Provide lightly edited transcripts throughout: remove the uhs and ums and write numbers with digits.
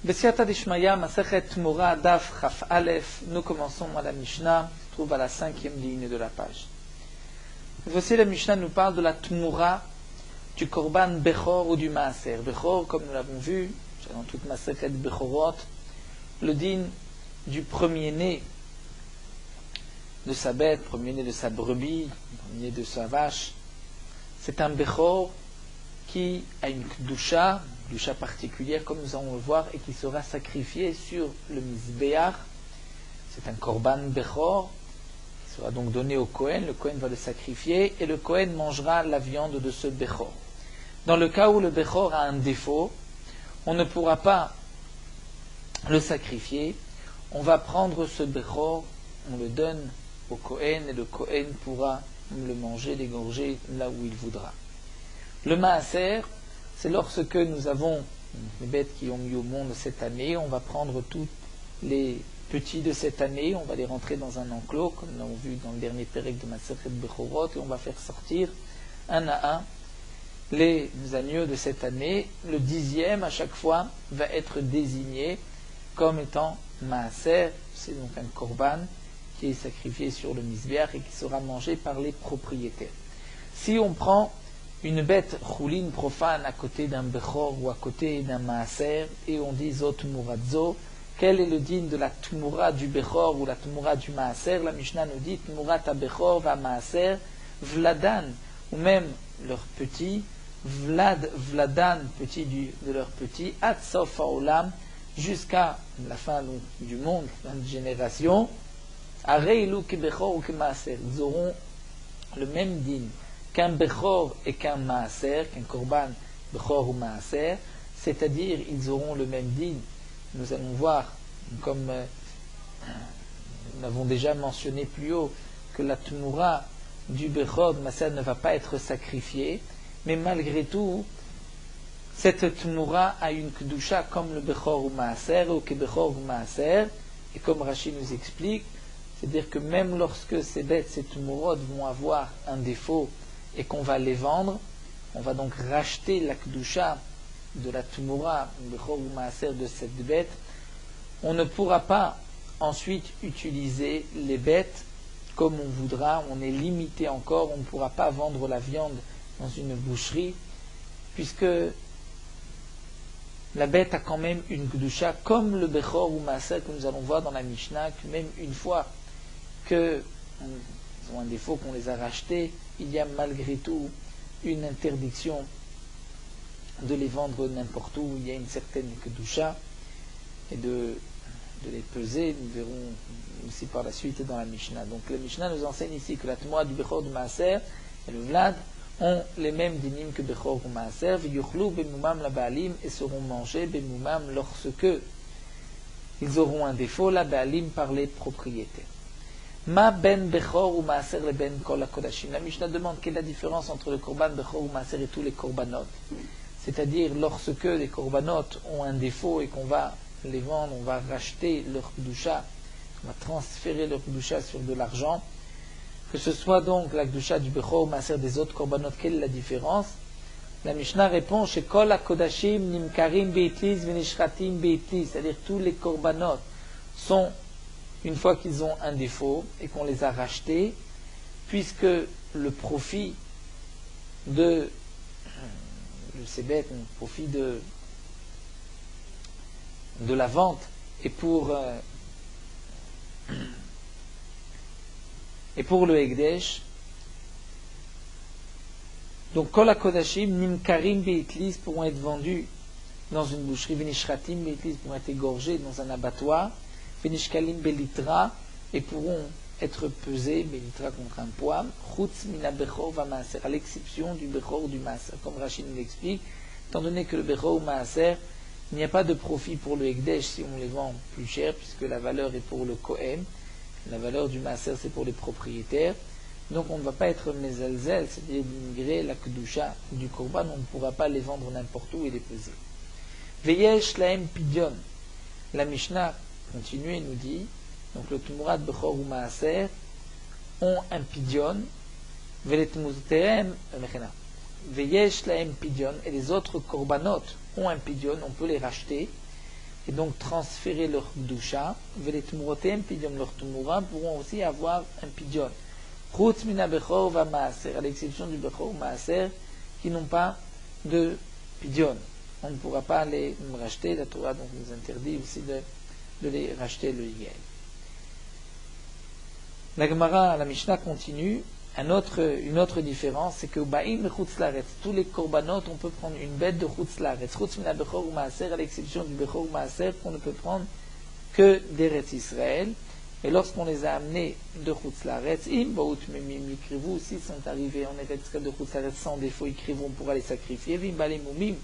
Besiata Dishmaya, Masechet Tmura, Daf, Chaf Aleph. Nous commençons à la Mishnah, qui se trouve à la 5e ligne de la page. Voici la Mishnah nous parle de la Tmura, du Korban Bechor ou du Maaser. Bechor, comme nous l'avons vu, dans toute Masechet Bechorot, le din du premier-né de sa bête, premier-né de sa brebis, premier-né de sa vache. C'est un Bechor qui a une Kdusha particulière, comme nous allons le voir, et qui sera sacrifié sur le Mizbeach. C'est un Korban Bechor, qui sera donc donné au Kohen. Le Kohen va le sacrifier, et le Kohen mangera la viande de ce Bechor. Dans le cas où le Bechor a un défaut, on ne pourra pas le sacrifier. On va prendre ce Bechor, on le donne au Kohen, et le Kohen pourra le manger, l'égorger là où il voudra. Le Maaser, c'est lorsque nous avons les bêtes qui ont mis au monde cette année, on va prendre tous les petits de cette année, on va les rentrer dans un enclos, comme nous l'avons vu dans le dernier pérec de Masechet Bechorot, et on va faire sortir un à un les agneaux de cette année. Le 10e, à chaque fois, va être désigné comme étant Maaser. C'est donc un korban qui est sacrifié sur le Mizbeach et qui sera mangé par les propriétaires. Si on prend une bête chouline profane à côté d'un Bechor ou à côté d'un Maaser, et on dit Zot Tmuradzo, quel est le din de la Tmura du Bechor ou la Tmura du Maaser? La Mishnah nous dit Tmurat à Bechor va Maaser, Vladan, ou même leur petit, Vladan, petit de leur petit, Ad Sof Haolam, jusqu'à la fin du monde, fin de génération, Areilu ke Bechor ou ke Maaser, ils auront le même din qu'un Bechor et qu'un Maaser, qu'un Korban Bechor ou Maaser, c'est-à-dire ils auront le même din. Nous allons voir, comme nous l'avons déjà mentionné plus haut, que la Tmura du Bechor de Maaser ne va pas être sacrifiée, mais malgré tout, cette Tmura a une Kedusha comme le Bechor ou Maaser, ou que Bechor ou Maaser, et comme Rashi nous explique, c'est-à-dire que même lorsque ces bêtes, ces Tmurot vont avoir un défaut, et qu'on va les vendre, on va donc racheter la Kedusha de la Tmura, Bechor ou Maaser de cette bête. On ne pourra pas ensuite utiliser les bêtes comme on voudra, on est limité encore, on ne pourra pas vendre la viande dans une boucherie, puisque la bête a quand même une Kedusha, comme le Bechor ou Maaser que nous allons voir dans la Mishnah, que même une fois qu'ils ont un défaut, qu'on les a rachetés, il y a malgré tout une interdiction de les vendre n'importe où, il y a une certaine Kedusha, et de les peser, nous verrons aussi par la suite dans la Mishnah. Donc la Mishnah nous enseigne ici que la Tmura du Bechor du Maaser et le Vlad ont les mêmes dinim que Bechor ou Maaser, v'yuchlu b'mumam la ba'alim, et seront mangés b'mumam lorsque ils auront un défaut, la ba'alim par les propriétaires. Ma ben Bechor ou Maaser le ben kol hakodashim. La Mishnah demande quelle est la différence entre le korban Bechor ou Maaser et tous les korbanot. C'est-à-dire lorsque les korbanot ont un défaut et qu'on va les vendre, on va racheter leur Kedusha, on va transférer leur Kedusha sur de l'argent. Que ce soit donc la Kedusha du Bechor ou Maaser des autres korbanot, quelle est la différence? La Mishnah répond chez kol hakodashim nimkarim beitlis venishratim beitlis, c'est-à-dire tous les korbanot sont, une fois qu'ils ont un défaut et qu'on les a rachetés, puisque le profit de ces bêtes, le profit de la vente et pour le Hekdesh, donc Kol HaKodashim Nimkarim Beitlis pourront être vendus dans une boucherie, Venishratim Beitlis pourront être égorgés dans un abattoir, Venishkalim Belitra, et pourront être pesés, Belitra contre un poids, Chutz Mina Bechor va Maaser, à l'exception du Bechor ou du Maaser, comme Rachid nous l'explique, étant donné que le Bechor ou Maaser, il n'y a pas de profit pour le Hekdesh si on les vend plus cher, puisque la valeur est pour le Kohen, la valeur du Maaser c'est pour les propriétaires, donc on ne va pas être mezalzel, c'est-à-dire dénigrer la Kedusha du Korban, on ne pourra pas les vendre n'importe où et les peser. Veyesh laem pidyon, la Mishnah continue et nous dit, donc le Tmurat Bechor ou Maaser ont un pidyon, veletmutehem mechena, veyesh laem pidyon, et les autres korbanot ont un pidyon, on peut les racheter, et donc transférer leur Gdusha, les Tmurotem Pidion, leur Tmura, pourront aussi avoir un Pidion. Chutz mina Bechor va Maaser, à l'exception du Bechor Maaser, qui n'ont pas de Pidion. On ne pourra pas les racheter, la Torah donc nous interdit aussi de les racheter le Yigel. La Gemara, la Mishnah continue. Une autre différence, c'est que Ba'im Chutz Laaretz, tous les korbanot, on peut prendre une bête de Chutz Laaretz. Chutz mina Bechor Maaser, à l'exception du Bechor Maaser, qu'on ne peut prendre que d'Eretz Israël. Et lorsqu'on les a amenés de Chutz Laaretz, im baout memim yikrivu, s'ils sont arrivés en Eretz Israël de Chutz Laaretz sans défaut, yikrivu, on pourra les sacrifier. Vim balem mumim,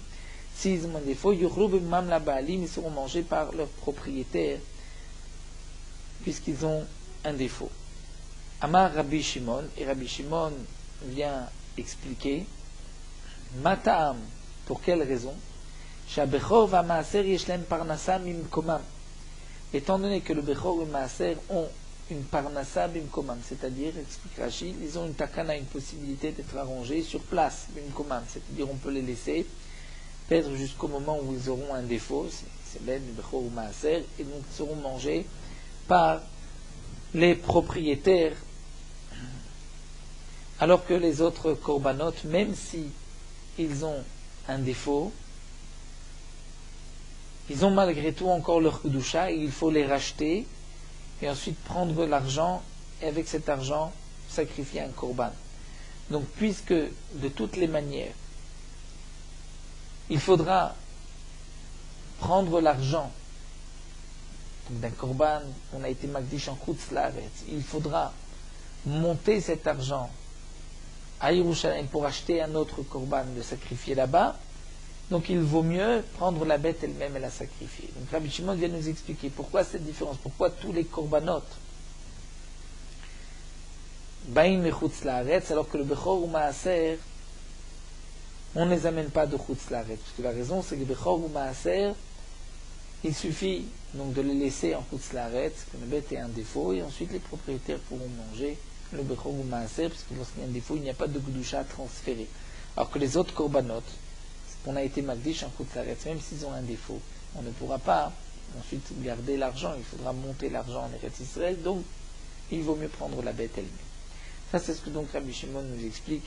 s'ils ont un défaut, yuchru b'mam la baalim, ils seront mangés par leurs propriétaires, puisqu'ils ont un défaut. Amar Rabbi Shimon, et Rabbi Shimon vient expliquer, Mata'am, pour quelle raison? Shabechor va Maaser yeshlem parnasa mimkomam. Étant donné que le Bechor et le Maaser ont une parnasa mimkomam, c'est-à-dire, explique Rachid, ils ont une takana, une possibilité d'être arrangés sur place, mimkomam, c'est-à-dire on peut les laisser perdre jusqu'au moment où ils auront un défaut, c'est ben du Bechor ou Maaser, et donc ils seront mangés par les propriétaires, alors que les autres korbanot, même si ils ont un défaut, ils ont malgré tout encore leur Kedusha et il faut les racheter et ensuite prendre l'argent et avec cet argent sacrifier un korban. Donc puisque de toutes les manières il faudra prendre l'argent d'un korban, on a été magdish en Chutz Laaretz, il faudra monter cet argent à Yerushalayim pour acheter un autre korban, le sacrifier là-bas, donc il vaut mieux prendre la bête elle-même et la sacrifier. Donc Rabbi Shimon vient nous expliquer pourquoi cette différence, pourquoi tous les korbanot baïm et Chutz Laaretz, alors que le Bechor ou Maaser, on ne les amène pas de Chutz Laaretz, parce que la raison c'est que le Bechor ou Maaser, il suffit donc de les laisser en Chutz Laaretz, que la bête ait un défaut, et ensuite les propriétaires pourront manger le Bechor ou Maaser, parce que lorsqu'il y a un défaut, il n'y a pas de Gdusha à transférer. Alors que les autres korbanot, on a été magdish en Chutz Laaretz, même s'ils ont un défaut, on ne pourra pas ensuite garder l'argent, il faudra monter l'argent en Eretz Israël, donc il vaut mieux prendre la bête elle-même. Ça c'est ce que donc Rabbi Shimon nous explique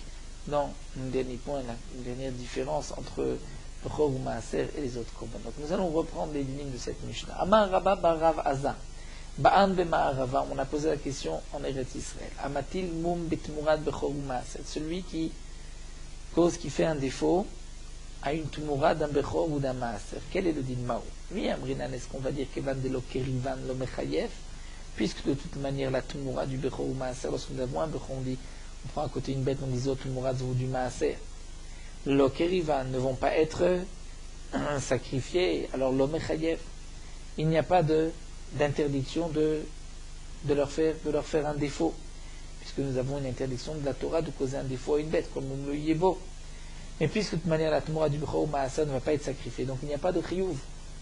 dans un dernier point, une dernière différence entre Bechor ou Maaser et les autres korbanot. Nous allons reprendre les lignes de cette Mishnah. Amar Rabba Barav Aza. Ba'an b'ma'arava, on a posé la question en Eretz Israël. Amatil mum bitmurat Bechor ou Maaser. Celui qui fait un défaut à une tmura d'un Bechor ou d'un Maaser. Quel est le din Mao? Oui, Amrinan, est-ce qu'on va dire Kevan de lo kerivan lo mechayef, puisque de toute manière la tmura du Bechor ou Maaser, lorsque nous avons un Bechor, on prend à côté une bête, on dit oh tmura ou du Maaser. Lo kerivan ne vont pas être sacrifiés, alors lo mechayef, il n'y a pas d'interdiction de leur faire un défaut, puisque nous avons une interdiction de la Torah de causer un défaut à une bête, comme le yébo. Mais puisque de toute manière la Tmura du Bechor ou Maaser ne va pas être sacrifiée, donc il n'y a pas de chiyuv.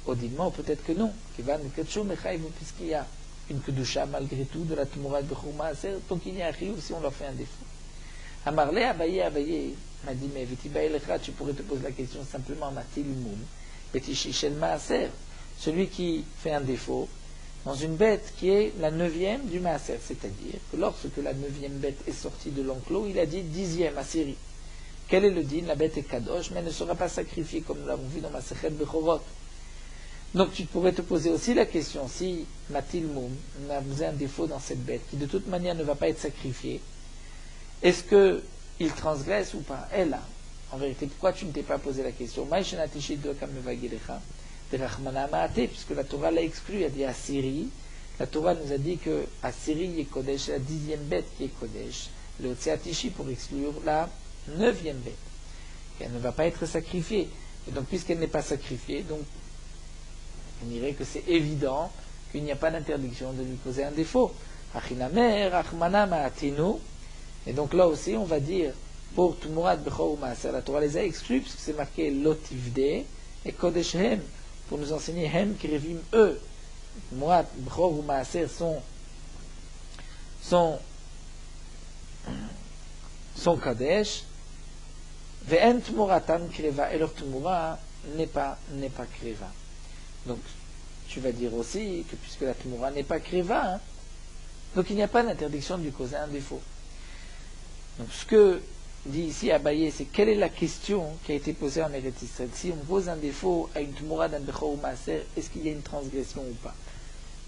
Audinement, peut-être que non. Puisqu'il y a une kedusha malgré tout de la Tmura du Bechor ou Maaser, donc il y a un chiyuv si on leur fait un défaut. Amarle Abaye m'a dit, mais Vitibaye Lechat, tu pourrais te poser la question simplement Matil Mum, Betishishel Maaser, celui qui fait un défaut dans une bête qui est la 9e du Maaser, c'est-à-dire que lorsque la 9e bête est sortie de l'enclos, il a dit 10e à Syrie. Quel est le din? La bête est kadosh, mais elle ne sera pas sacrifiée, comme nous l'avons vu dans Masechet Bechorot. Donc tu pourrais te poser aussi la question, si Matil Moum a un défaut dans cette bête, qui de toute manière ne va pas être sacrifiée, est-ce qu'il transgresse ou pas? Elle a. En vérité, pourquoi tu ne t'es pas posé la question? Puisque la Torah l'a exclu, elle a dit à Syrie. La Torah nous a dit que à Syrie est Kodesh, la 10e bête qui est Kodesh, le Otseatishi pour exclure la 9e bête. Et elle ne va pas être sacrifiée. Et donc, puisqu'elle n'est pas sacrifiée, donc, on dirait que c'est évident qu'il n'y a pas d'interdiction de lui causer un défaut. Et donc là aussi, on va dire, pour Tumurat Bechor ou Maaser, la Torah les a exclus, puisque c'est marqué Lotivde et Kodesh Hem, pour nous enseigner Hem, Krivim, eux. Tumurat Bechor ou Maaser sont Kadesh, Ve'en Tumuratam Kreva, et leur Tumura n'est pas Kreva. Donc, tu vas dire aussi que puisque la Tmoura n'est pas Kriva, donc il n'y a pas d'interdiction de lui causer un défaut. Donc ce que dit ici Abaye, c'est quelle est la question qui a été posée en Eretz Israël. Si on pose un défaut à une Tmoura d'un Bechor ou Maaser, est-ce qu'il y a une transgression ou pas?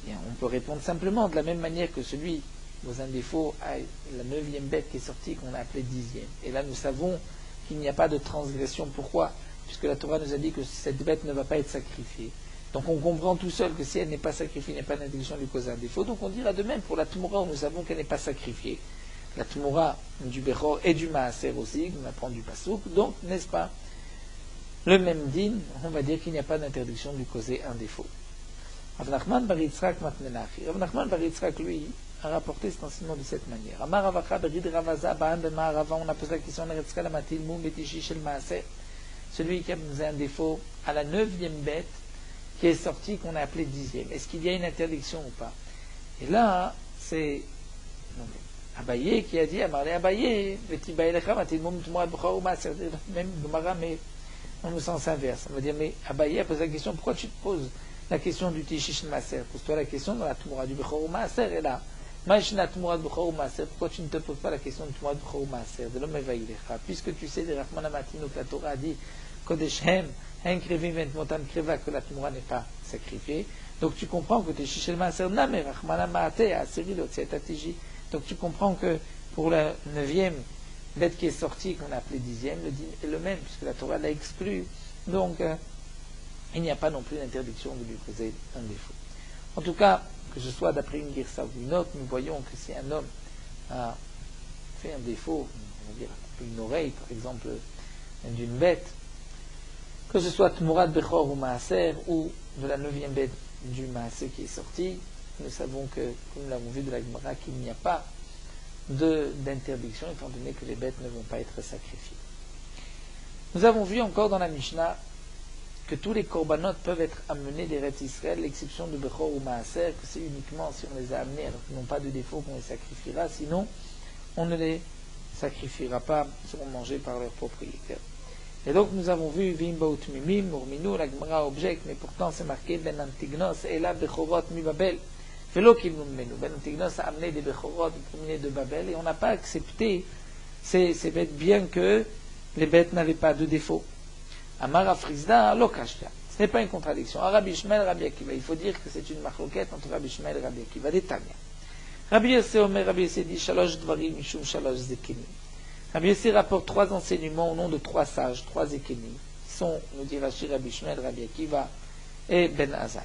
Bien, on peut répondre simplement de la même manière que celui pose un défaut à la 9e bête qui est sortie, qu'on a appelée 10e. Et là, nous savons qu'il n'y a pas de transgression. Pourquoi? Puisque la Torah nous a dit que cette bête ne va pas être sacrifiée. Donc on comprend tout seul que si elle n'est pas sacrifiée, il n'y a pas d'interdiction de lui causer un défaut. Donc on dira de même pour la Tmoura où nous savons qu'elle n'est pas sacrifiée. La Tmoura du Bechor et du Maaser aussi, qu'on apprend du Passouk. Donc, n'est-ce pas, le même din, on va dire qu'il n'y a pas d'interdiction de lui causer un défaut. Rav Nachman bar Yitzchak Matmenachi. Rav Nachman bar Yitzchak, lui, a rapporté cet enseignement de cette manière. Amar Ravacha berid Ravaza ba'an b'ma Rava, on a posé la question en Eretz Kal amatil mou betishi shel Maaser. Celui qui a posé un défaut à la 9e bête qui est sortie, qu'on a appelée 10e. Est-ce qu'il y a une interdiction ou pas? Et là, c'est Abaye qui a dit, Amarle Abaye, même Gemara, mais dans le sens inverse. On va dire, mais Abaye a posé la question, pourquoi tu te poses la question du Tishish Maaser? Pose-toi la question dans la Tmoura du Bechor ou Maaser, et là, Maïshna Tmoura du Bechor ou Maaser, pourquoi tu ne te poses pas la question du Tmoura du Bechor ou Maaser? De l'homme Evaïlecha, puisque tu sais, de Rachman Amatino, que la Torah a dit, Kodeshem, Hen Krevim Vent Motan Kreva, que la Tmoura n'est pas sacrifiée. Donc tu comprends que Tishish Maaser, Name, Rachman Amate, Aseri, Lotsiatatiji. Donc tu comprends que pour la 9e bête qui est sortie, qu'on a appelée 10e, le din est le même, puisque la Torah l'a exclu. Donc il n'y a pas non plus d'interdiction de lui causer un défaut. En tout cas, que ce soit d'après une girsa ou une autre, nous voyons que si un homme a fait un défaut, on va dire une oreille par exemple d'une bête, que ce soit Tmourad Bechor ou Maaser, ou de la 9e bête du Maaser qui est sortie, nous savons que, comme nous l'avons vu de la Gemara, qu'il n'y a pas d'interdiction, étant donné que les bêtes ne vont pas être sacrifiées. Nous avons vu encore dans la Mishnah que tous les korbanot peuvent être amenés d'Eretz Israël, l'exception de Bechor ou Maaser, que c'est uniquement si on les a amenés alors qu'ils n'ont pas de défaut qu'on les sacrifiera, sinon on ne les sacrifiera pas, ils seront mangés par leurs propriétaires. Et donc nous avons vu Vimbaut Mimim, Murminu, la Gemara objecte, mais pourtant c'est marqué Ben Antignos, et là Bechorot mi Babel. Velo Kilnum Menu. Ben Antignos a amené des Bechorot, des premiers de Babel, et on n'a pas accepté ces bêtes, bien que les bêtes n'avaient pas de défaut. Amar Afrizda, Lokashia. Ce n'est pas une contradiction. Rabbi Ishmael, Rabbi Akiva. Il faut dire que c'est une marloquette entre Rabbi Ishmael et Rabbi Akiva. Des Tanya. Rabbi Yossi Omer, Rabbi Yossi dit Shalosh Dvarim, Mishum Shalosh Zekeni. Rabbi Yossi rapporte 3 enseignements au nom de 3 sages, 3 Zekeni, qui sont, nous dit Rashi, Rabbi Ishmael, Rabbi Akiva et Ben Azai.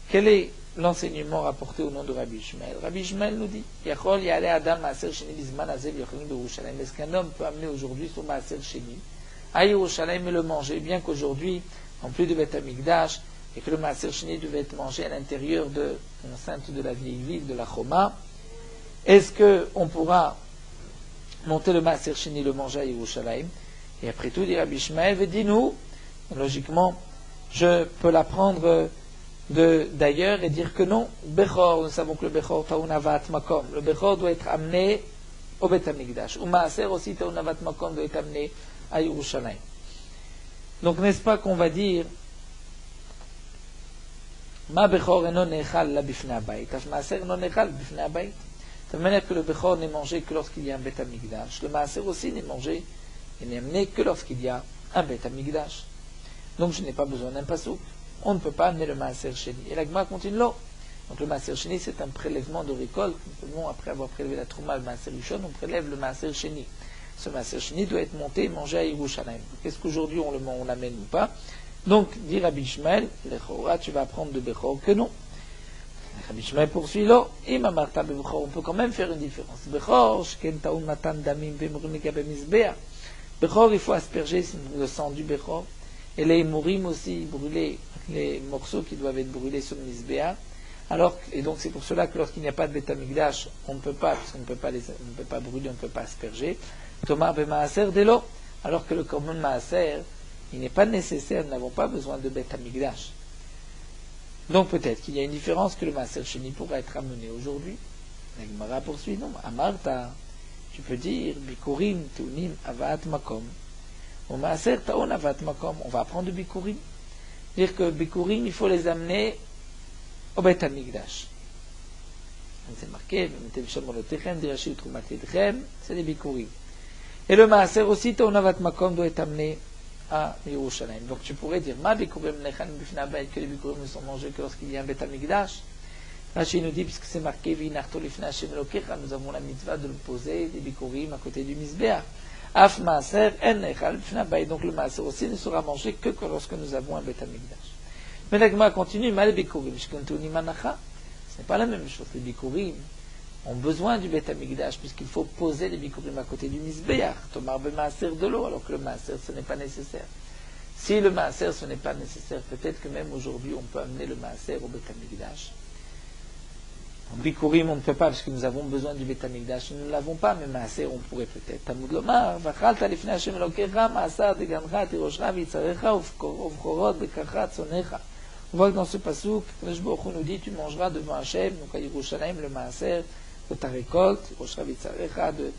Quel est l'enseignement rapporté au nom de Rabbi Ishmael? Rabbi Ishmael nous dit Yachol Yale Adam Maaser Sheni Bizman Azev Yochalim Berushalayim. Est-ce qu'un homme peut amener aujourd'hui son Maaser Sheni à Yerushalayim et le manger, bien qu'aujourd'hui, en plus de Beth Amikdash, et que le Maaser Sheni devait être mangé à l'intérieur de l'enceinte de la vieille ville, de la Choma? Est-ce qu'on pourra monter le Maaser Sheni, le manger à Yerushalayim? Et après tout, dit Rabbi Ishmael, dis-nous, logiquement, je peux l'apprendre d'ailleurs et dire que non. Bechor, nous savons que le Bechor Taounavat Makom, le Bechor doit être amené au Beth Amikdash. Ou Maaser aussi Taounavat Makom doit être amené à Yerushalayim. Donc n'est-ce pas qu'on va dire Ma Bechor eno nechal la bifnei habayit, af Maaser eno nechal bifnei habayit. De manière que le Bechor n'est mangé que lorsqu'il y a un Beth Amikdash. Le Maaser aussi n'est mangé et n'est amené que lorsqu'il y a un Beth Amikdash. Donc je n'ai pas besoin d'un pasouk. On ne peut pas amener le Maaser Sheni. Et la Gemara continue là. Donc le Maaser Sheni, c'est un prélèvement de récolte. Après avoir prélevé la Trouma, le Maaser Rishon, on prélève le Maaser Sheni. Ce Maaser Sheni doit être monté et mangé à Yerushalayim. Est-ce qu'aujourd'hui on l'amène ou pas? Donc, dit Rabbi Ishmael, Lechora, tu vas apprendre de Bechor que non. Rabbi Ishmael poursuit là. Imamarta Bechor, on peut quand même faire une différence. Bechor, Shken Taoun Matan Damim Vemrunika Bemizbea. Bechor, il faut asperger le sang du Bechor. Et les Mourim aussi, brûler les morceaux qui doivent être brûlés sur le Mizbea. Et donc c'est pour cela que lorsqu'il n'y a pas de Beth Amikdash, on ne peut pas, parce qu'on ne peut pas brûler, on ne peut pas asperger. Thomas be Maaser Delo, alors que le Korban Maaser, il n'est pas nécessaire, nous n'avons pas besoin de Beth Amikdash. Donc peut-être qu'il y a une différence que le Maaser Sheni pourra être amené aujourd'hui. La Gemara poursuit, non, Amarta, tu peux dire, Bikurim, Teunim, Avat Makom. Au Maaser Taon Avat Makom, on va apprendre de Bikurim. Dire que Bikurim, il faut les amener au Bet HaMikdash. C'est marqué, c'est les bikurim. Et le maaser aussi, Tonavat Makom doit être amené à Yerushalayim. Donc tu pourrais dire, Ma bikurim nechan bifna bayit, que les bikurim ne sont mangés que lorsqu'il y a un Bet HaMikdash. Rachid nous dit, puisque c'est marqué, Vinarto lifna Hashem Elokecha, nous avons la mitzvah de le poser, des bikurim à côté du Mizbeach. Af maaser en nechal bifna bayit. Donc le maaser aussi ne sera mangé que lorsque nous avons un Bet HaMikdash. Mais la Gemara continue, Mal bikurim, shkentuni manacha. Ce n'est pas la même chose. Les bikurim ont besoin du Bet HaMikdash puisqu'il faut poser les bikurim à côté du Mizbeach. Tomar be maaser de l'eau, alors que le maaser ce n'est pas nécessaire. Si le maaser ce n'est pas nécessaire, peut-être que même aujourd'hui on peut amener le maaser au Bet HaMikdash. En bikurim on ne peut pas parce que nous avons besoin du Bet HaMikdash. Nous ne l'avons pas, mais maaser on pourrait peut-être. Talmud lomar, vachalta lifnei Hashem Elokecha, maaser degancha, tiroshra, vitzarecha, uvchorot, bekarcha, tzonecha. On voit que dans ce passouk, Kadosh Baruch Hu nous dit, tu mangeras devant Hachem, donc à Yerushalayim, le maaser de ta récolte, Roshra Vitzarecha, de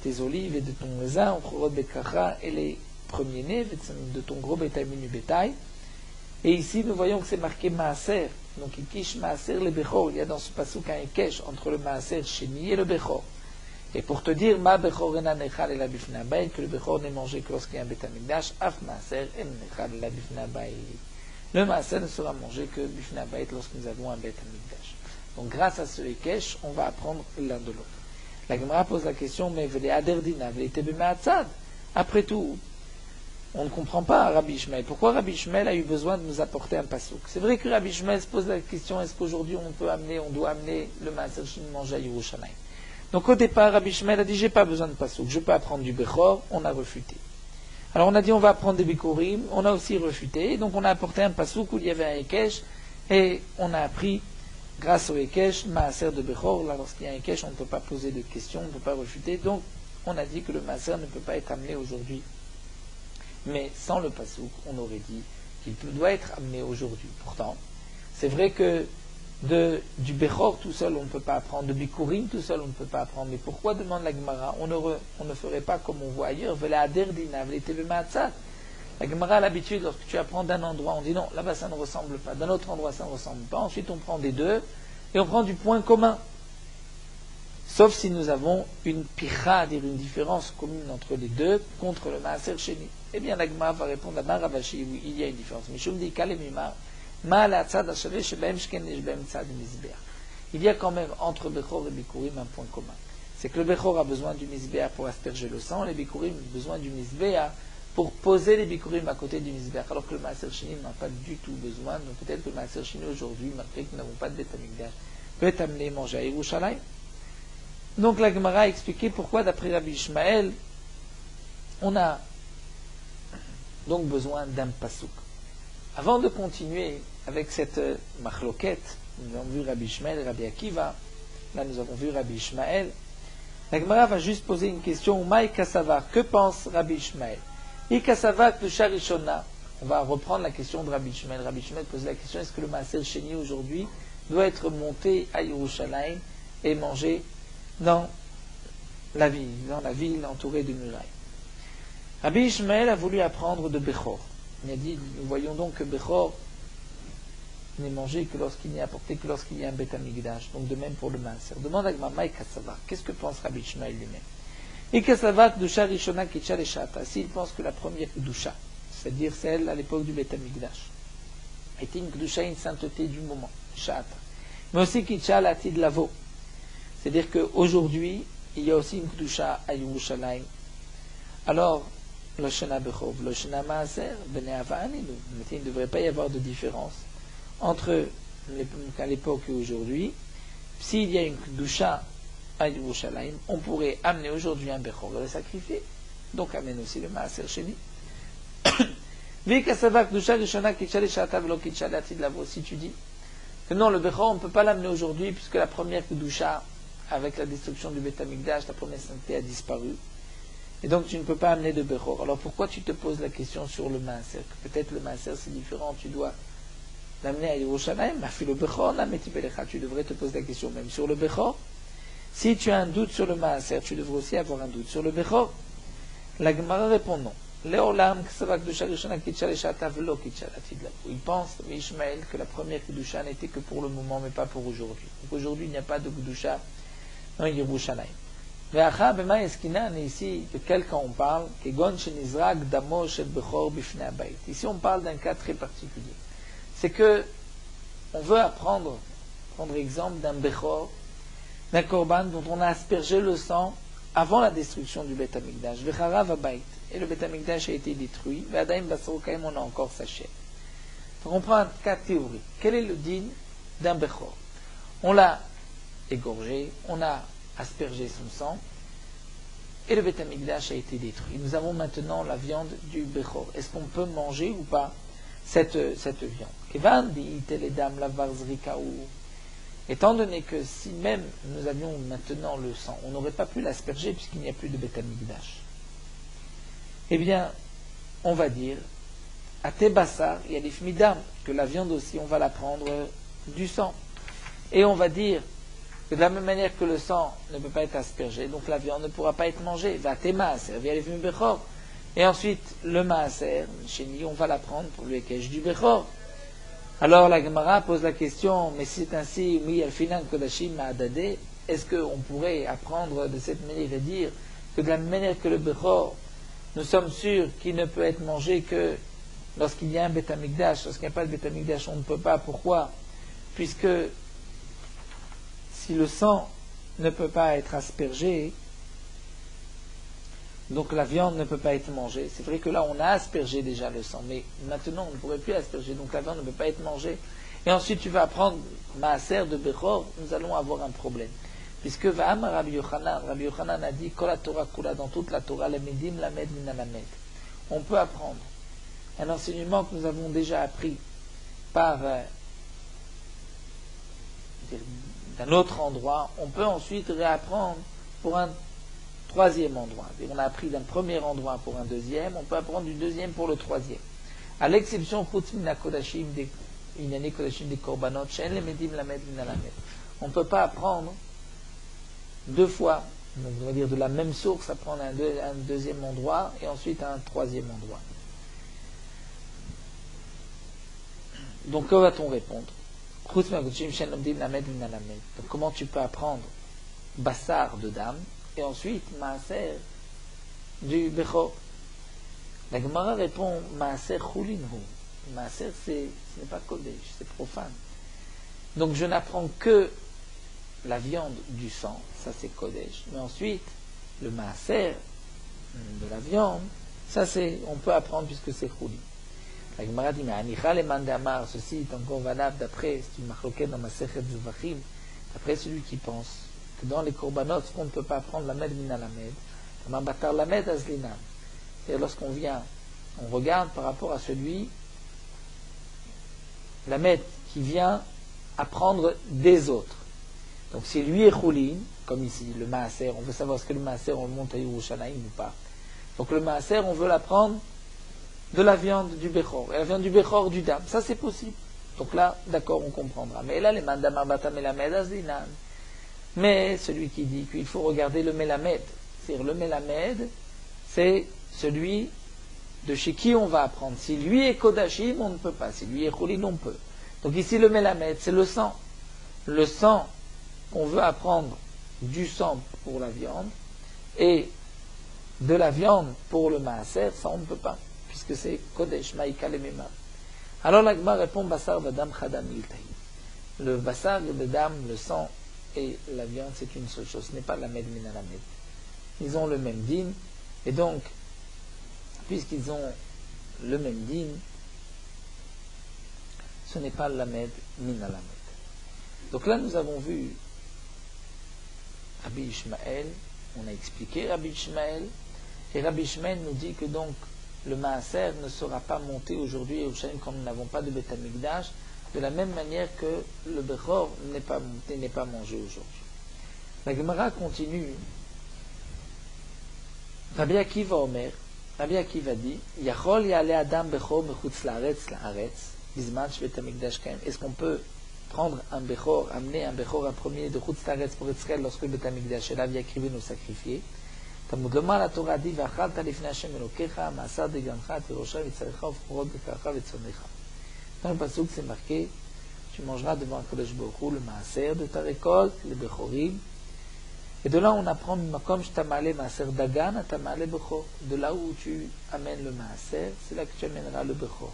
tes olives et de ton raisin, Uchorot Bekacha, et les premiers-nés de ton gros bétail, minu bétail. Et ici, nous voyons que c'est marqué maaser, donc il quiche maaser le bechor. Il y a dans ce passouk un ekesh entre le maaser sheni et le bechor. Et pour te dire, ma bechor ena nechal ela bifna bayit, que le bechor n'est mangé que lorsqu'il y a un Bet HaMikdash, af maaser en nechal ela bifna bayit. Le maaser ne sera mangé que bifna bayit lorsque nous avons un Bet HaMikdash. Donc grâce à ce ekesh, on va apprendre l'un de l'autre. La Gemara pose la question, mais vele aderdina, vele tebe me'atzad. Après tout, on ne comprend pas Rabbi Ishmael. Pourquoi Rabbi Ishmael a eu besoin de nous apporter un passouk? C'est vrai que Rabbi Ishmael se pose la question, est-ce qu'aujourd'hui on doit amener le maaser sheni mangé à Yerushalayim? Donc au départ, Rabbi Ishmael a dit, j'ai pas besoin de pasouk, je peux apprendre du Bechor, on a refuté. Alors on a dit, on va apprendre des Bikurim, on a aussi refuté, donc on a apporté un pasouk où il y avait un Ekesh, et on a appris, grâce au Ekesh, Maaser de Bechor. Là, lorsqu'il y a un Ekesh, on ne peut pas poser de questions, on ne peut pas refuter, donc on a dit que le Maaser ne peut pas être amené aujourd'hui. Mais sans le pasouk, on aurait dit qu'il doit être amené aujourd'hui. Pourtant, c'est vrai que du Bechor tout seul on ne peut pas apprendre, de Bikurim tout seul on ne peut pas apprendre. Mais pourquoi, demande la Gemara, on ne ferait pas comme on voit ailleurs, la Gemara a l'habitude, lorsque tu apprends d'un endroit, on dit non, là-bas ça ne ressemble pas, d'un autre endroit ça ne ressemble pas, ensuite on prend des deux, et on prend du point commun. Sauf si nous avons une picha, dire une différence commune entre les deux, contre le Maaser Sheni. Eh bien la Gemara va répondre à Maravashi, oui, il y a une différence. Mishum di kalemimar, il y a quand même entre Bechor et Bikurim un point commun. C'est que le Bechor a besoin du Mizbeach pour asperger le sang, les Bikurim ont besoin du Mizbeach pour poser les Bikurim à côté du Mizbeach, alors que le Maaser Sheni n'a pas du tout besoin. Donc peut-être que le Maaser Sheni aujourd'hui, malgré que nous n'avons pas de Bet HaMikdash, peut être amené manger à Yerushalayim. Donc la Gemara a expliqué pourquoi, d'après Rabbi Ishmael, on a donc besoin d'un pasouk. Avant de continuer avec cette machloquette, nous avons vu Rabbi Ishmael et Rabbi Akiva, là nous avons vu Rabbi Ishmael, la Gemara va juste poser une question, Maï Kassavar, que pense Rabbi Ishmael? I Kassavar Kedusha Rishona. On va reprendre la question de Rabbi Ishmael. Rabbi Ishmael pose la question, est-ce que le Maaser Sheni aujourd'hui doit être monté à Yerushalayim et mangé dans la ville entourée de murailles? Rabbi Ishmael a voulu apprendre de Bechor. Il a dit, nous voyons donc que Bechor n'est mangé que lorsqu'il n'y a apporté que lorsqu'il y a un Bet HaMikdash. Donc de même pour le Maaser. Demande à Gmama et Kassavar. Qu'est-ce que pense Rabbi Ishmael lui-même? Et Kassavar Kedusha Rishona Kitcha le Shata. S'il pense que la première Kedusha, c'est-à-dire celle à l'époque du Bet HaMikdash, était une Kedusha, une sainteté du moment, Shata. Mais aussi Kitcha l'Atid Lavo. C'est-à-dire qu'aujourd'hui, il y a aussi une Kedusha à Yerushalayim. Alors, le Shana Bechov, le Shana Maaser, Bnei Avani, il ne devrait pas y avoir de différence entre à l'époque et aujourd'hui. S'il y a une Kedusha à Yerushalayim, on pourrait amener aujourd'hui un Bechor et le sacrifier. Donc amène aussi le Maaser Sheni. Si tu dis que non, le Bechor on ne peut pas l'amener aujourd'hui puisque la première Kedusha, avec la destruction du Bet HaMikdash, la première sainteté a disparu. Et donc tu ne peux pas amener de Bechor. Alors pourquoi tu te poses la question sur le Maaser? Peut-être le Maaser c'est différent, tu dois l'amener à Yerushalayim, le Bechor, tu devrais te poser la question même sur le Bechor. Si tu as un doute sur le Maaser, tu devrais aussi avoir un doute sur le Bechor. La Gemara répond non. Leolam ksava kedusha rishona kitcha leshata velo kitcha latid labo. Il pense, Ishmaël, que la première kedusha n'était que pour le moment, mais pas pour aujourd'hui. Donc aujourd'hui, il n'y a pas de kedusha dans Yerushalayim. Ve'acha b'ma eskinan, et ici, de quel cas on parle? Kegon shenizrak damo shel bechor bifnei habayit. Ici, on parle d'un cas très particulier. C'est que on veut prendre exemple d'un bechor, d'un korban dont on a aspergé le sang avant la destruction du Beth Amikdash. Vecharav habayit. Et le Beth Amikdash a été détruit. Ve'adaim basaro kaim, on a encore sa chair. Donc on prend un cas théorique. Quel est le din d'un bechor? On l'a égorgé, on a aspergé son sang, et le Beth Amikdash a été détruit. Nous avons maintenant la viande du bechor. Est-ce qu'on peut manger ou pas cette viande? Kevan di teledam lavar zrikaou. Étant donné que si même nous avions maintenant le sang, on n'aurait pas pu l'asperger puisqu'il n'y a plus de Beth Amikdash. Eh bien, on va dire, à Tebassar, il y a des fmidam, que la viande aussi, on va la prendre du sang. Et on va dire que de la même manière que le sang ne peut pas être aspergé, donc la viande ne pourra pas être mangée. Va Témaaser, via les bechor. Et ensuite, le maaser, chez nous, on va la prendre pour le ekech du bechor. Alors la Gemara pose la question, mais si c'est ainsi, oui, al-finan kodashim ma'adadeh, est-ce qu'on pourrait apprendre de cette manière et dire que de la même manière que le bechor, nous sommes sûrs qu'il ne peut être mangé que lorsqu'il y a un Beth Amikdash. Lorsqu'il n'y a pas de Beth Amikdash, on ne peut pas. Pourquoi? Puisque si le sang ne peut pas être aspergé, donc la viande ne peut pas être mangée. C'est vrai que là, on a aspergé déjà le sang, mais maintenant, on ne pourrait plus asperger, donc la viande ne peut pas être mangée. Et ensuite, tu vas prendre maaser de bechor, nous allons avoir un problème. Puisque Va'amar Rabbi Yochanan a dit, Kol la Torah kula, dans toute la Torah, lamedim lamed min alamed. On peut apprendre un enseignement que nous avons déjà appris par d'un autre endroit, on peut ensuite réapprendre pour un troisième endroit. Et on a appris d'un premier endroit pour un deuxième, on peut apprendre du deuxième pour le troisième. À l'exception, chutz min hakodashim, inyané kodashim des korbanot, she'en lemedim lamed min alamed. On ne peut pas apprendre deux fois, donc on va dire de la même source, apprendre un deuxième endroit et ensuite un troisième endroit. Donc que va-t-on répondre? Donc comment tu peux apprendre bassar de dame et ensuite maaser du bechor? La Gemara répond maaser chulinhu. Maaser ce n'est pas kodesh, c'est profane. Donc je n'apprends que la viande du sang, ça c'est kodesh, mais ensuite le maaser de la viande, ça c'est, on peut apprendre puisque c'est chulin. La Gemara dit, mais Anicha le mandamar, ceci est encore valable d'après, c'est une machloket dans ma sechet Zvachim, d'après celui qui pense que dans les korbanot, ce qu'on ne peut pas prendre la med min alamed, ma batar la med azlinan. C'est-à-dire lorsqu'on vient, on regarde par rapport à celui, la med qui vient apprendre des autres. Donc si lui est choulin, comme ici, le maaser, on veut savoir est-ce que le maaser on le monte à Yerushalayim ou pas. Donc le maaser, on veut l'apprendre de la viande du bechor, et la viande du bechor du dam, ça c'est possible. Donc là, d'accord, on comprendra. Mais là, les mandamar batam melamed azlinan. Mais celui qui dit qu'il faut regarder le melamed, c'est-à-dire le melamed, c'est celui de chez qui on va apprendre. Si lui est kodashim, on ne peut pas. Si lui est choulin, on peut. Donc ici, le melamed, c'est le sang. Le sang qu'on veut apprendre du sang pour la viande et de la viande pour le maaser, ça on ne peut pas, puisque c'est kodesh, maïka le mema. Alors la Gemara répond basar vadam chadam iltahi. Le basar, le dam, le sang et la viande, c'est une seule chose, ce n'est pas la med min alamed. Ils ont le même din, et donc, puisqu'ils ont le même din, ce n'est pas la med min alamed. Donc là, nous avons vu Rabbi Ishmael, on a expliqué Rabbi Ishmael, et Rabbi Ishmael nous dit que donc le maaser ne sera pas monté aujourd'hui au Yerushalayim quand nous n'avons pas de Beth Amikdash, de la même manière que le bechor n'est pas monté, n'est pas mangé aujourd'hui. La Gemara continue. Rabbi Akiva Omer, Rabbi Akiva dit, Yachol yale adam bechor mechutz laaretz laaretz, bizman shvet Amikdash kaim. Est-ce qu'on peut prendre un bechor, amener un bechor, un premier de chutz laaretz pour Israël lorsque le Beth Amikdash est là, via krivé nous sacrifier? תלמוד לומר לתורה די ואכלת לפני השם אלוקיך, מעשר דגנך, תירושך ויצריך ופחות בקרך וצונך. Dans le pasuk, c'est marqué, tu mangeras devant Kadosh Baruch Hu le maaser de ta récolte, les bechorim. Et de là, on apprend, comme je t'amalé maaser dagan, à t'amalé bechor. De là où tu amènes le maaser, c'est là que tu amèneras le bechor.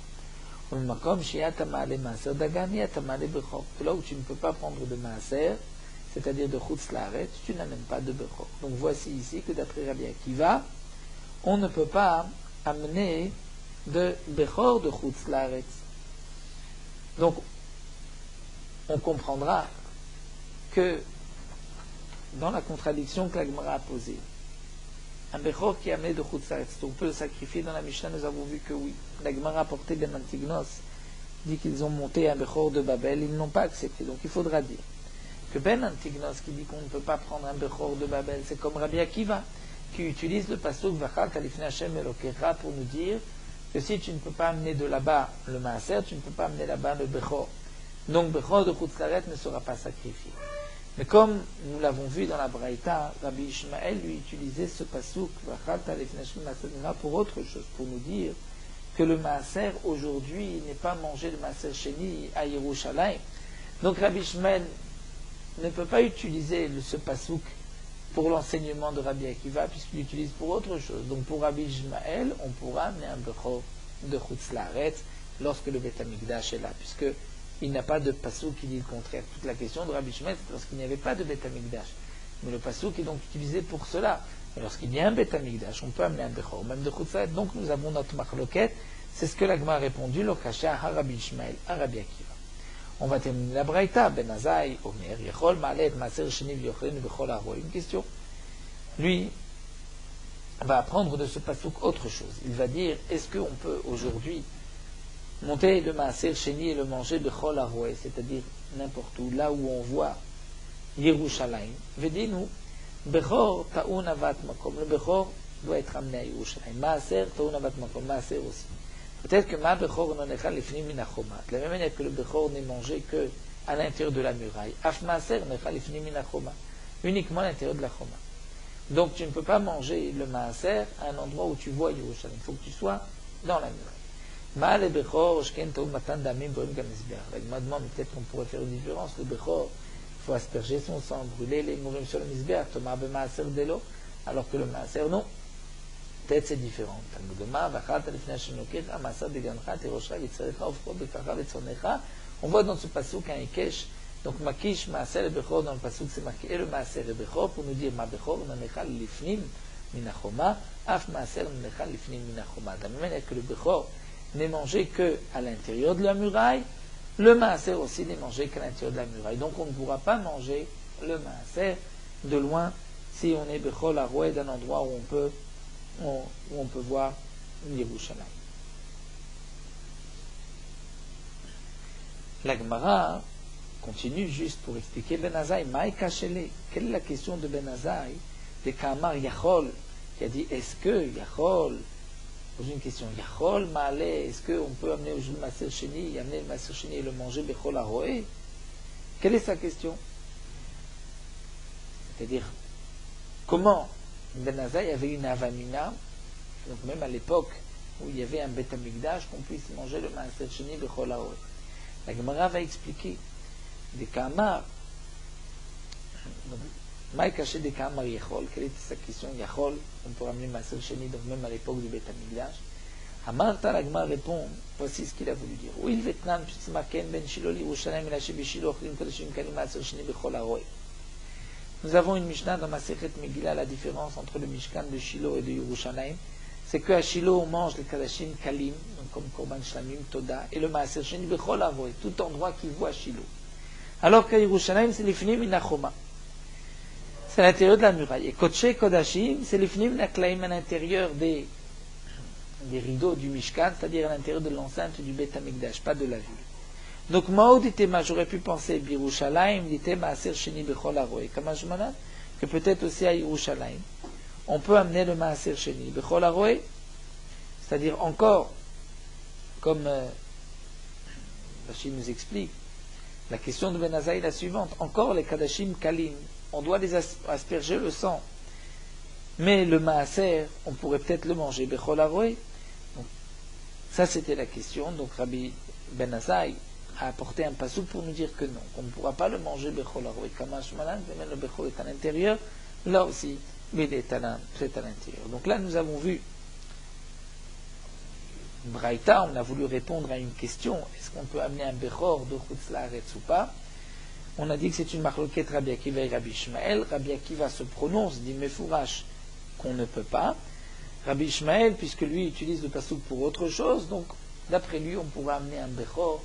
Comme je t'amalé maaser dagan, et t'amalé bechor. De là où tu ne peux pas prendre de maaser, c'est-à-dire de chutz laaretz, tu n'amènes pas de bechor. Donc voici ici que d'après Rabbi Akiva, on ne peut pas amener de bechor de chutz laaretz. Donc, on comprendra que dans la contradiction que la Gemara a posée, un bechor qui est amené de chutz laaretz, on peut le sacrifier. Dans la Mishnah, nous avons vu que oui. La Gemara a porté Ben Antignos, dit qu'ils ont monté un bechor de Babel, ils n'ont pas accepté. Donc il faudra dire que Ben Antignos qui dit qu'on ne peut pas prendre un bechor de Babel, c'est comme Rabbi Akiva, qui utilise le pasuk Vachal Talifnei Hashem Elokecha pour nous dire que si tu ne peux pas amener de là-bas le maaser, tu ne peux pas amener là-bas le bechor. Donc bechor de chutz laaretz ne sera pas sacrifié. Mais comme nous l'avons vu dans la Braïta, Rabbi Ishmael lui utilisait ce pasuk pour autre chose, pour nous dire que le maaser aujourd'hui n'est pas mangé le maaser sheni à Yerushalayim. Donc Rabbi Ishmael ne peut pas utiliser ce pasuk pour l'enseignement de Rabbi Akiva, puisqu'il l'utilise pour autre chose. Donc pour Rabbi Ishmael, on pourra amener un bechor de chutz laaretz lorsque le Beth Amikdash est là, puisque il n'a pas de pasuk qui dit le contraire. Toute la question de Rabbi Ishmael, c'est lorsqu'il n'y avait pas de Beth Amikdash. Mais le pasuk est donc utilisé pour cela. Et lorsqu'il y a un Beth Amikdash, on peut amener un bechor, même de chutz laaretz. Donc nous avons notre machloket. C'est ce que l'Agma a répondu, lo kasha ha Rabbi Ishmael, à Rabbi Akiva. On va terminer la Braïta. Ben Azai, Omer, Yechol, Maalet, Maaser, Sheni, V'yochlin, Bechol, Aroy. Une question. Lui va apprendre de ce pasuk autre chose. Il va dire, est-ce qu'on peut aujourd'hui monter le Maaser, Sheni et le manger Bechol, Aroy, c'est-à-dire n'importe où, là où on voit Yerushalayim. Vedinu, Bechor, Ta'un, Avat, Makom. Le Bechor doit être amené à Yerushalayim. Maaser, Ta'un, Avat, Makom. Maaser aussi. Peut-être que ma bechor non echal lifnim min achoma. De la même manière que le bechor n'est mangé que à l'intérieur de la muraille. Af maaser nechal lifnim min achoma. Uniquement à l'intérieur de la choma. Donc tu ne peux pas manger le maaser à un endroit où tu vois Yerushalayim. Il faut que tu sois dans la muraille. Ma le bechor shken tov matan damim boim gamesber. La demande, peut-être qu'on pourrait faire une différence. Le bechor, il faut asperger son sang, brûler les mourim sur le misber, tomar be maaser delo, alors que le maaser non. Peut-être c'est différent. On voit dans ce pasuk un ikesh. Donc makish maaser le bechor dans le pasuk c'est marqué et le maaser le bechor pour nous dire ma bechor nanechal lifnim minachoma af maaser nanechal lifnim minachoma. De la même manière que le bechor n'est mangé que à l'intérieur de la muraille, le maaser aussi n'est mangé qu'à l'intérieur de la muraille. Donc on ne pourra pas manger le maaser de loin si on est bechol aroué d'un endroit où on peut voir Yerushalayim. La Gemara continue juste pour expliquer Ben Azai, Maï Kachele. Quelle est la question de Ben Azai, de Kamar Yachol, qui a dit est-ce que Yachol, pose une question, Yachol Maale, est-ce qu'on peut amener au jour le Maaser Sheni, amener le Maaser Sheni et le manger Bechol Aroé? Quelle est sa question? C'est-à-dire, comment Ben Azai avait une avamina, donc même à l'époque où il y avait un Beth Amikdash, qu'on puisse manger le Maaser Sheni Bechol Aroé. La Gemara va expliquer des Kamar, Maï caché des Kamar Yachol, quelle était sa question? Yachol, on peut ramener Maaser Sheni, donc même à l'époque du Beth Amikdash. Amarta, la Gemara répond, voici ce qu'il a voulu dire. Où il Vietnam, puisque Maken ben Shiloh, Yerushalayim, Elaché Bishilo, Ochlim Kodashim Kali Maaser Sheni Bechol Aroé. Nous avons une Mishnah dans Masechet Megillah, la différence entre le Mishkan de Shiloh et de Yerushalayim, c'est qu'à Shiloh on mange les Kadashim Kalim, donc comme Korban Shlamim, Toda, et le Maaser Sheni Bechol Aroé, tout endroit qui voit Shiloh. Alors qu'à Yerushalayim, c'est l'Ifnim Minachoma. C'est à l'intérieur de la muraille. Et Kodshe Kodashim, c'est l'Ifnim Naklaim à l'intérieur des rideaux du Mishkan, c'est-à-dire à l'intérieur de l'enceinte du Beth Amikdash, pas de la ville. Donc, Maoud itema, j'aurais pu penser, Birushalayim, dit Maaser Sheni Bechol Aroé, Kamashmanan, que peut-être aussi à Yerushalayim, on peut amener le Maaser Sheni Bechol Aroé, c'est-à-dire encore, comme Rachid nous explique, la question de Ben Azai est la suivante, encore les Kadashim Kalim, on doit les asperger le sang Mais le maaser, on pourrait peut-être le manger bechol haroé. Donc, ça c'était la question. Donc Rabbi Ben Azaï a apporté un pasouk pour nous dire que non, qu'on ne pourra pas le manger bechol haroé. Kamash malan, même le bechol est à l'intérieur, là aussi, mais il est à l'intérieur. Donc là, nous avons vu Braïta, on a voulu répondre à une question, est-ce qu'on peut amener un bechor de Chutz Laaretz ou pas? On a dit que c'est une marloquette Rabbi Akiva et Rabbi Ishmael. Rabbi Akiva se prononce, dit Mefourash, qu'on ne peut pas. Rabbi Ishmael, puisque lui utilise le pasouk pour autre chose, donc d'après lui, on pourra amener un bechor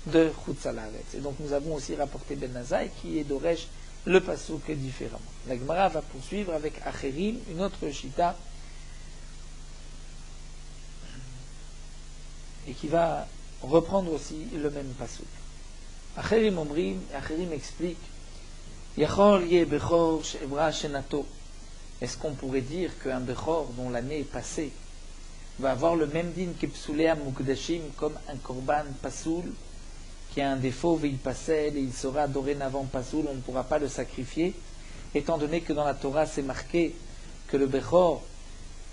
de Chutz Laaretz. Et donc nous avons aussi rapporté Ben Azaï, qui est d'Oresh le pasouk différemment. La Gemara va poursuivre avec Acherim, une autre chita, et qui va reprendre aussi le même pasouk. Acherim Omrim, Acherim explique Yachol ye bechor she'evra shenato. Est-ce qu'on pourrait dire qu'un bechor dont l'année est passée va avoir le même din que psulea mukdashim, comme un korban pasoul qui a un défaut, il passait et il sera dorénavant pasoul, on ne pourra pas le sacrifier, étant donné que dans la Torah c'est marqué que le bechor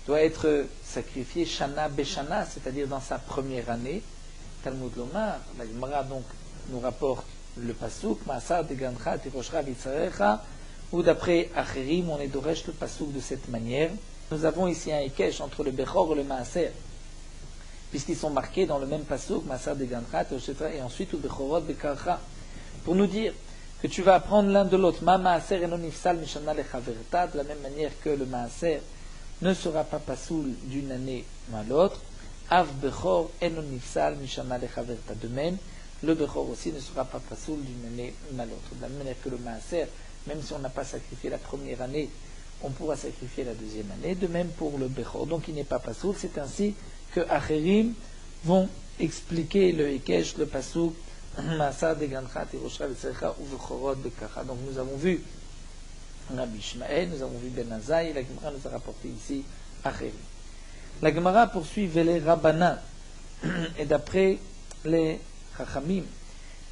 doit être sacrifié shana beshana, c'est-à-dire dans sa première année. Talmud Lomar, la Gemara donc nous rapporte le pasouk Ma'asar degancha tiroshra vitzarecha, ou d'après Acherim on est d'oresh le pasouk de cette manière. Nous avons ici un ékesh entre le bechor et le maaser, puisqu'ils sont marqués dans le même pasouk Ma'asar degancha tiroshra et ensuite ou bechorot bekarcha, pour nous dire que tu vas apprendre l'un de l'autre. Ma maaser enon nifsal mishana lechaverta, de la même manière que le maaser ne sera pas pasoul d'une année à l'autre. Av bechor enon nifsal mishana lechaverta, de même le bechor aussi ne sera pas pasoul d'une année à l'autre. De la même manière que le maaser, même si on n'a pas sacrifié la première année, on pourra sacrifier la deuxième année. De même pour le bechor. Donc il n'est pas pasoul. C'est ainsi que Acherim vont expliquer le Hekesh, le pasouk Ma'asar degancha tiroshra v'tzerecha ou v'chorot bekacha. Donc nous avons vu Rabbi Ishmael, nous avons vu Ben Azaï, la Gemara nous a rapporté ici Acherim. La Gemara poursuit les Rabbanan, et d'après les Chachamim,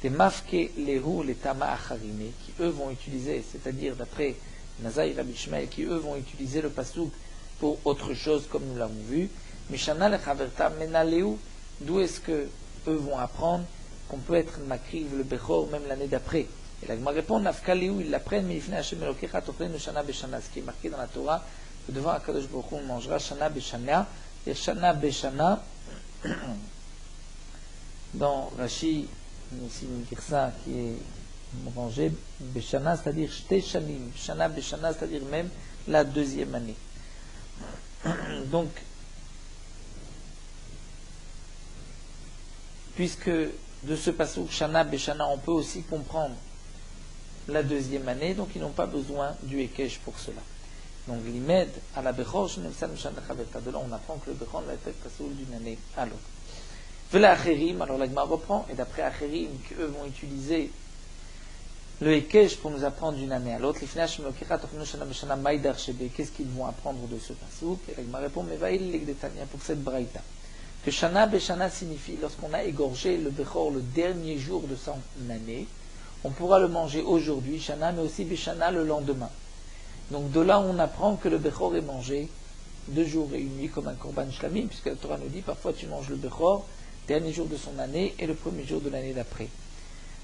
les Mafke, les Hu, les Tama Acharime, qui eux vont utiliser, c'est-à-dire d'après Nazaï, Rabbi Ishmael, qui eux vont utiliser le pasouk pour autre chose, comme nous l'avons vu. Mishana lechaverta menaleu, d'où est-ce que eux vont apprendre qu'on peut être makriv le bechor même l'année d'après? Et la Gemara répond, nafkaleu, ils l'apprennent, mais ifne Hashem elokecha tochlen shana beshana, ce qui est marqué dans la Torah, que devant Akadosh Baruch Hu, on mangera shana beshana, et shana beshana, dans Rashi, aussi une girsa qui est rangée, beshana, c'est-à-dire shte shanim, shana beshana, c'est-à-dire même la deuxième année. Donc, puisque de ce passouk shana beshana, on peut aussi comprendre la deuxième année, donc ils n'ont pas besoin du Hekesh pour cela. Donc l'imed à la bechor, de là on apprend que le bechor va être pasoul d'une année à l'autre. Vela Acherim, alors la Gemara reprend, et d'après Acherim, qu'eux vont utiliser le Hekesh pour nous apprendre d'une année à l'autre, qu'est-ce qu'ils vont apprendre de ce pasouk? Et la Gemara répond, mais va il l'egdetania pour cette braïta. Que shana beshana signifie, lorsqu'on a égorgé le bechor le dernier jour de son année, on pourra le manger aujourd'hui, shana, mais aussi beshana le lendemain. Donc de là, on apprend que le bechor est mangé 2 jours et 1 nuit comme un korban shlamim, puisque la Torah nous dit parfois tu manges le bechor dernier jour de son année et le premier jour de l'année d'après.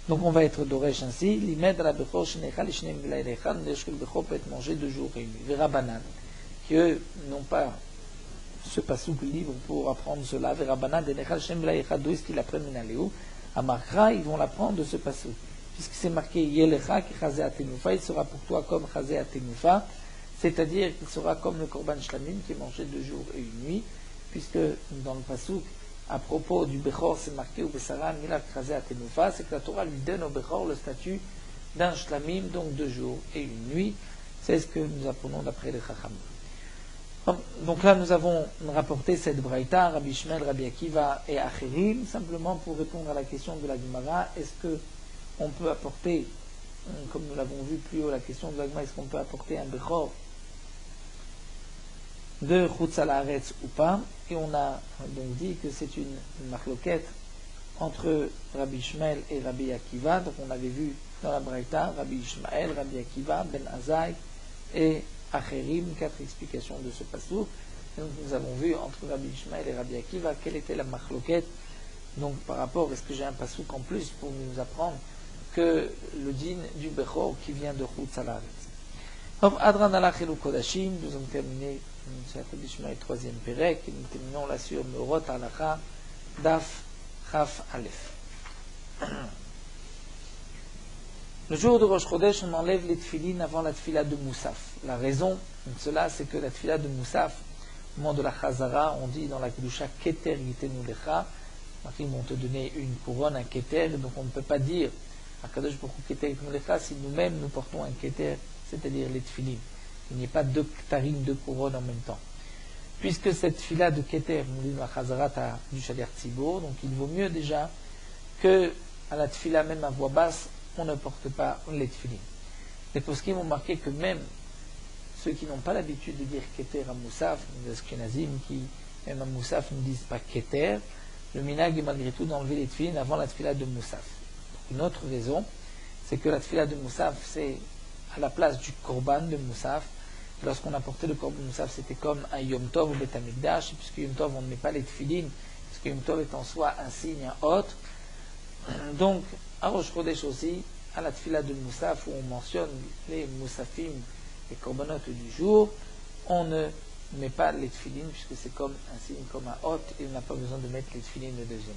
Donc on va être d'oresh ainsi, l'imed à la bechor shenecha l'ishneim v'laïlecha, on dit que le bechor peut être mangé 2 jours et 1 nuit. Vera banan, qui eux n'ont pas ce pasouk libre pour apprendre cela. Vera banan, denecha l'ishneim v'laïlecha, d'où est-ce qu'ils apprennent minaléou? À Markra, ils vont l'apprendre de ce pasouk. Puisque c'est marqué Yelecha ki chazé atenufa, il sera pour toi comme chazé atenufa, c'est-à-dire qu'il sera comme le korban shlamim qui est mangé 2 jours et 1 nuit, puisque dans le pasouk, à propos du bechor, c'est marqué ou besara milak chazé atenufa, c'est que la Torah lui donne au bechor le statut d'un shlamim, donc 2 jours et 1 nuit. C'est ce que nous apprenons d'après les Chacham. Donc là, nous avons rapporté cette braïta, Rabbi Ishmael, Rabbi Akiva et Acherim, simplement pour répondre à la question de la Gemara, est-ce que on peut apporter, comme nous l'avons vu plus haut, la question de la Gemara, est-ce qu'on peut apporter un bechor de Chutz Laaretz ou pas? Et on a donc dit que c'est une marloquette entre Rabbi Ishmael et Rabbi Akiva. Donc on avait vu dans la Braïta Rabbi Ishmael, Rabbi Akiva, Ben Azaï et Acherim, 4 explications de ce passouk. Et donc nous avons vu entre Rabbi Ishmael et Rabbi Akiva quelle était la machloket. Donc par rapport, est-ce que j'ai un passouk en plus pour nous apprendre que le din du Bechor qui vient de Chutz Haaretz. Adran Alach Elu Kodashim, nous avons terminé sur Rabbi Ishmael, 3e Perek, et nous terminons là sur Meorot Halacha, Daf Chaf Aleph. Le jour de Rosh Chodesh, on enlève les tefilines avant la tefila de Moussaf. La raison de cela, c'est que la tefila de Moussaf, au moment de la Chazara, on dit dans la Kedusha Keter Yitenu Lecha, ils vont te donner une couronne, un Keter, donc on ne peut pas dire à Kadosh Baruch Hu Keter Yitenu Lecha si nous-mêmes nous portons un Keter, c'est-à-dire les tefilines. Il n'y a pas deux ktarim, deux couronnes en même temps. Puisque cette tefila de Keter, nous dit dans la Chazara du Shader Tzibor, donc il vaut mieux déjà que à la tefila, même à voix basse, on ne porte pas les tefilines. Les poskim ont marqué que même ceux qui n'ont pas l'habitude de dire Keter à Moussaf, les Ashkenazim qui, même à Moussaf, ne disent pas Keter, le minag est malgré tout d'enlever les tefilines avant la tefila de Moussaf. Une autre raison, c'est que la tefila de Moussaf, c'est à la place du korban de Moussaf. Lorsqu'on apportait le korban de Moussaf, c'était comme un Yom Tov au Bet Hamikdash, puisque Yom Tov, on ne met pas les tefilines, parce que Yom Tov est en soi un signe, un hôte. Donc, à Rosh Chodesh aussi, à la tefila de Moussaf, où on mentionne les Moussafim, les korbanot du jour, on ne met pas les tefilines, puisque c'est comme un signe, comme un hôte, et on n'a pas besoin de mettre les tefilines le deuxième.